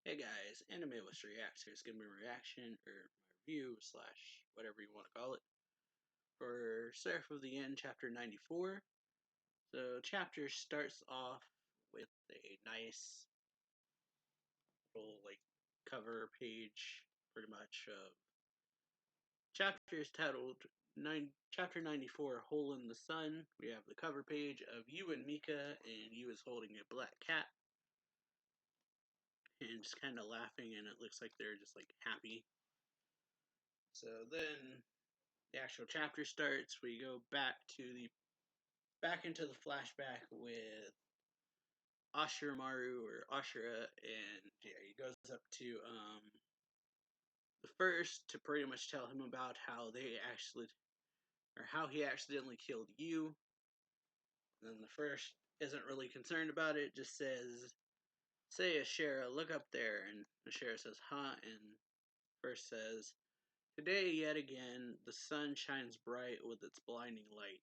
Hey guys, Anime with React. Here's gonna be a reaction or my review slash whatever you want to call it for Seraph of the End, chapter 94. So chapter starts off with a nice little cover page, pretty much. Chapter is titled Chapter 94, Hole in the Sun. We have the cover page of you and Mika, and you is holding a black cat and just kind of laughing, and it looks like they're just happy. So then the actual chapter starts. We go back into the flashback with Ashiramaru or Ashura, and yeah, he goes up to the first to pretty much tell him about how he accidentally killed you. And then the first isn't really concerned about it, just says, "Say, Ashera, look up there." And Ashera says, "Huh?" And first says, "Today, yet again, the sun shines bright with its blinding light."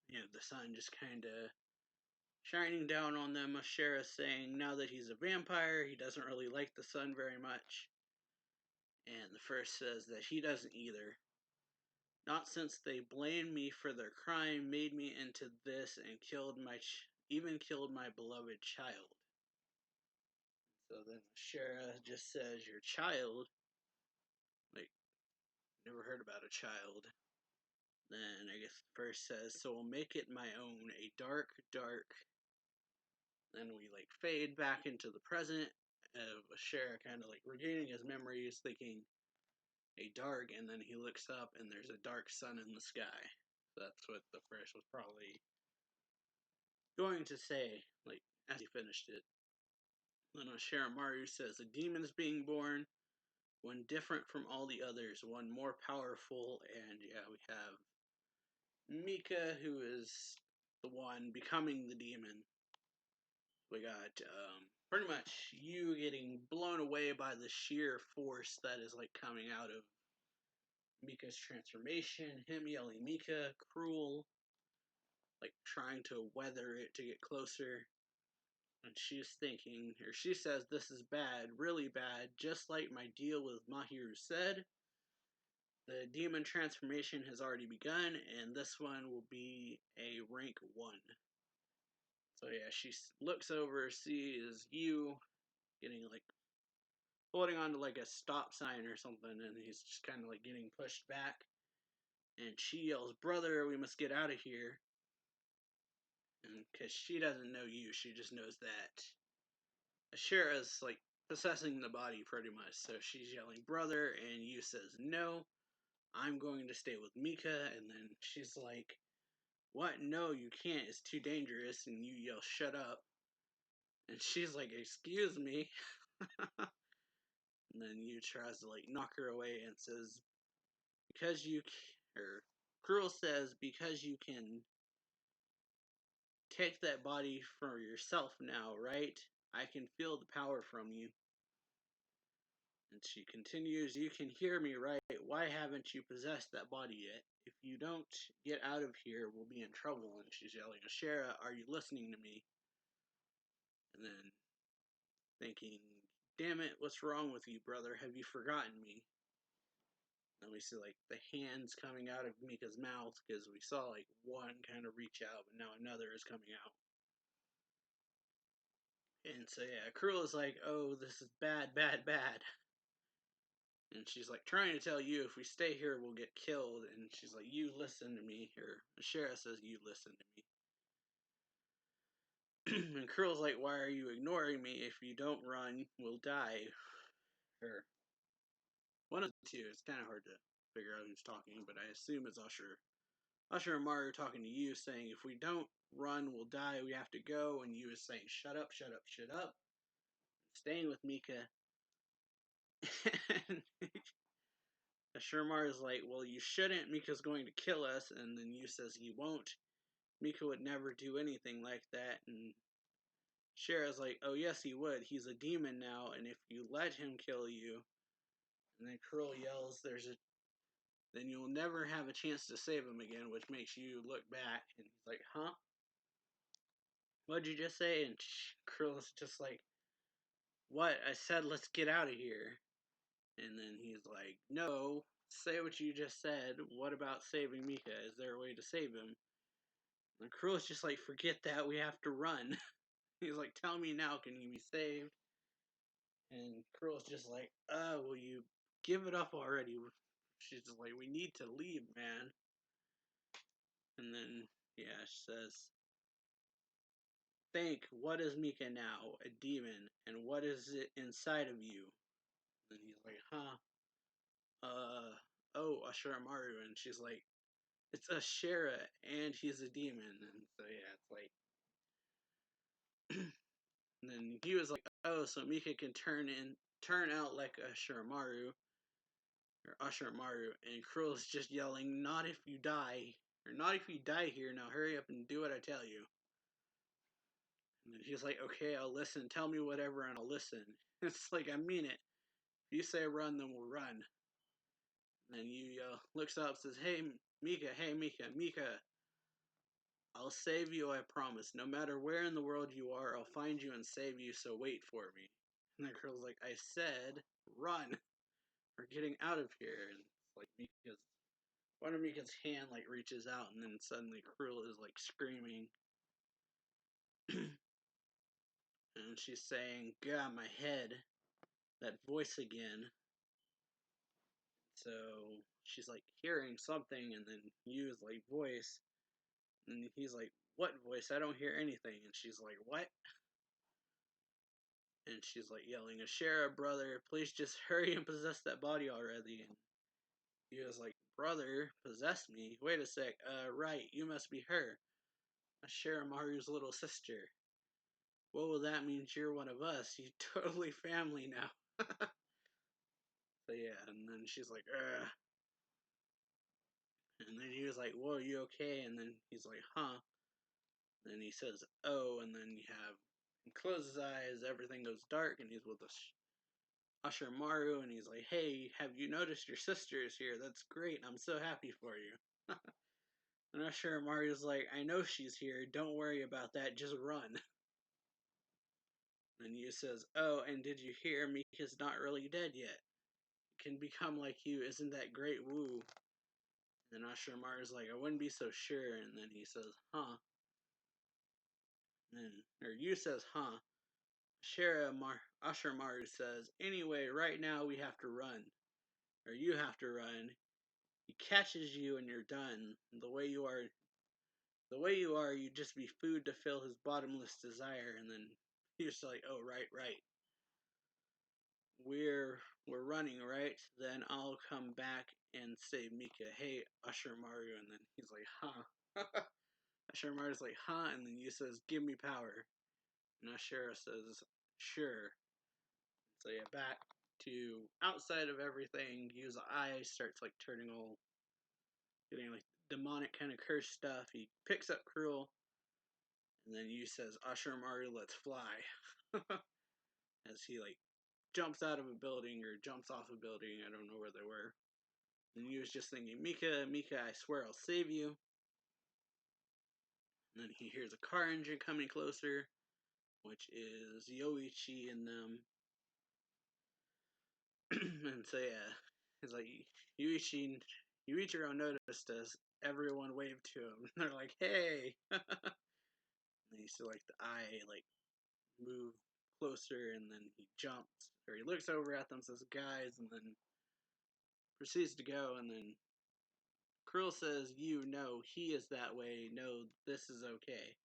The sun just kind of shining down on them. Ashera saying now that he's a vampire, he doesn't really like the sun very much. And the first says that he doesn't either. Not since they blamed me for their crime, made me into this, and even killed my beloved child. So then Ashera just says, "Your child? Like, never heard about a child." Then I guess the first says, "So I'll make it my own, a dark, dark." Then we fade back into the present of Ashera kind of regaining his memories, thinking a dark, and then he looks up and there's a dark sun in the sky. That's what the first was probably going to say, as he finished it. Then Shiramaru says, "A demon is being born, one different from all the others, one more powerful." And yeah, we have Mika, who is the one becoming the demon. We got pretty much you getting blown away by the sheer force that is coming out of Mika's transformation, him yelling Mika, cruel, trying to weather it to get closer. And she says, "This is bad, really bad, just like my deal with Mahiru said. The demon transformation has already begun, and this one will be a rank 1. So yeah, she looks over, sees you getting holding on to a stop sign or something, and he's just kind of getting pushed back. And she yells, "Brother, we must get out of here." And because she doesn't know you, she just knows that Ashera's possessing the body pretty much. So she's yelling, "Brother," and you says, "No, I'm going to stay with Mika." And then she's like, "What? No, you can't. It's too dangerous." And you yell, "Shut up." And she's like, "Excuse me." And then you tries to knock her away and says, "Because you," or Cruel says, "Because you can take that body for yourself now, right? I can feel the power from you." And she continues, "You can hear me, right? Why haven't you possessed that body yet? If you don't get out of here, we'll be in trouble." And she's yelling, "Ashera, are you listening to me?" And then thinking, "Damn it, what's wrong with you, brother? Have you forgotten me?" And we see the hands coming out of Mika's mouth, because we saw one kind of reach out, but now another is coming out. And so yeah, Cruel is like, "Oh, this is bad, bad, bad." And she's trying to tell you, "If we stay here, we'll get killed." And she's like, "You listen to me." Or Ashera says, "You listen to me." And Cruel's like, "Why are you ignoring me? If you don't run, we'll die." Or one of the two. It's kind of hard to figure out who's talking, but I assume it's Usher and Mario talking to you, saying, "If we don't run, we'll die. We have to go." And you is saying, "Shut up, shut up, shut up." Staying with Mika. And Shermar is like, "Well, you shouldn't. Mika's going to kill us." And then you says he won't. Mika would never do anything like that. And Shara's like, "Oh yes, he would. He's a demon now, and if you let him kill you." And then Curl yells, "Then you'll never have a chance to save him again," which makes you look back. And he's like, "Huh? What'd you just say?" And Curl's just like, what? I said let's get out of here. And then he's like, no, say what you just said. What about saving Mika? Is there a way to save him? And Krill's just like, forget that, we have to run. He's like, tell me now, can he be saved? And Krill's just like, will you give it up already? She's just like, we need to leave, man. And then, yeah, she says, think, what is Mika now? A demon. And what is it inside of you? And he's like, huh? Oh, Ashuramaru. And she's like, it's Ashera, and he's a demon. And so, yeah, it's like, and then he was like, oh, so Mika can turn out like Ashuramaru, or Ashuramaru. And Krill's just yelling, not if you die, or not if you die here, now hurry up and do what I tell you. And he's like, okay, I'll listen. Tell me whatever, and I'll listen. It's like, I mean it. If you say run, then we'll run. And then Yu looks up, says, hey, Mika, Mika, I'll save you, I promise. No matter where in the world you are, I'll find you and save you, so wait for me. And the girl's like, I said, run. We're getting out of here. And it's like one of Mika's hand like reaches out, and then suddenly Krill is like screaming. And she's saying, God, my head. That voice again. So she's like hearing something, and then Yu's like, voice. And he's like, what voice? I don't hear anything. And she's like, what? And she's like yelling, Ashera, brother, please just hurry and possess that body already. And he was like, brother, possess me? Wait a sec, right, you must be her. Ashera Maru's little sister. What will that mean? You're one of us. You totally family now. So yeah, and then she's like, ugh. And then he was like, whoa, you okay? And then he's like, huh. Then he says, oh, and then he closes his eyes, everything goes dark, and he's with Usher Maru, and he's like, hey, have you noticed your sister is here? That's great, I'm so happy for you. And Usher Maru's like, I know she's here, don't worry about that, just run. And Yu says, oh, and did you hear Mika's not really dead yet? Can become like you, isn't that great, woo? And Usher Maru's like, I wouldn't be so sure, and then he says, huh. And then, or Yu says, huh. Usher Maru says, anyway, right now we have to run. Or you have to run. He catches you and you're done. The way you are, you'd just be food to fill his bottomless desire. And then he's just like, oh, right. We're running, right? Then I'll come back and save Mika. Hey, Usher Mario. And then he's like, huh. Usher Mario's like, huh? And then you says, give me power. And Usher says, sure. So yeah, back to outside of everything, Yu's eyes starts like turning all, getting like demonic kind of curse stuff. He picks up Cruel, and then Yu says, Ashur Maru, let's fly. As he like jumps out of a building or jumps off a building, I don't know where they were. And Yu was just thinking, Mika, I swear I'll save you. And then he hears a car engine coming closer, which is Yoichi and them. And so yeah, he's like, Yuichiro noticed us. Everyone waved to him. They're like, hey. And you see like the eye like move closer, and then he jumps, or he looks over at them, says, guys, and then proceeds to go, and then Krill says, you know, he is that way, no, this is okay.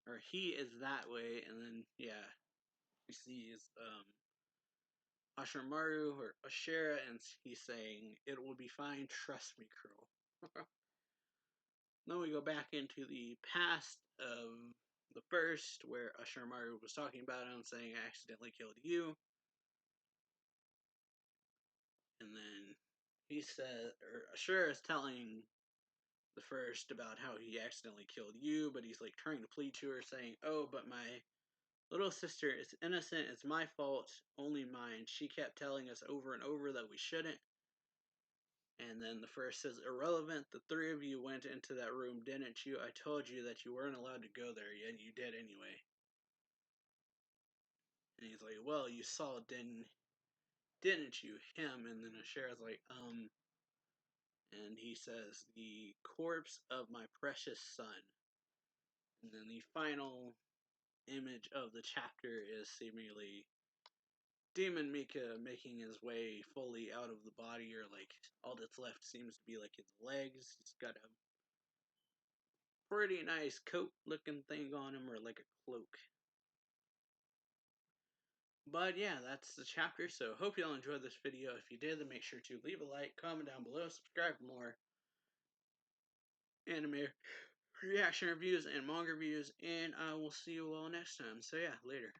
Or he is that way, and then, yeah, we see is, Ashamaru or Ashera, and he's saying, it will be fine, trust me, Krill. Then we go back into the past of the first, where Ashamaru was talking about him, saying, I accidentally killed you. And then he said, or Ashura is telling the first about how he accidentally killed you, but he's like trying to plead to her, saying, oh, but my little sister is innocent, it's my fault, only mine. She kept telling us over and over that we shouldn't. And then the first says, irrelevant, the three of you went into that room, didn't you? I told you that you weren't allowed to go there, yet you did anyway. And he's like, well, you saw, didn't you, him? And then Ashera's like, and he says, the corpse of my precious son. And then the final image of the chapter is seemingly Demon Mika making his way fully out of the body, or like all that's left seems to be like his legs. He's got a pretty nice coat looking thing on him, or like a cloak. But yeah, that's the chapter, so hope you all enjoyed this video. If you did, then make sure to leave a like, comment down below, subscribe for more anime reaction reviews and manga reviews, and I will see you all next time. So yeah, later.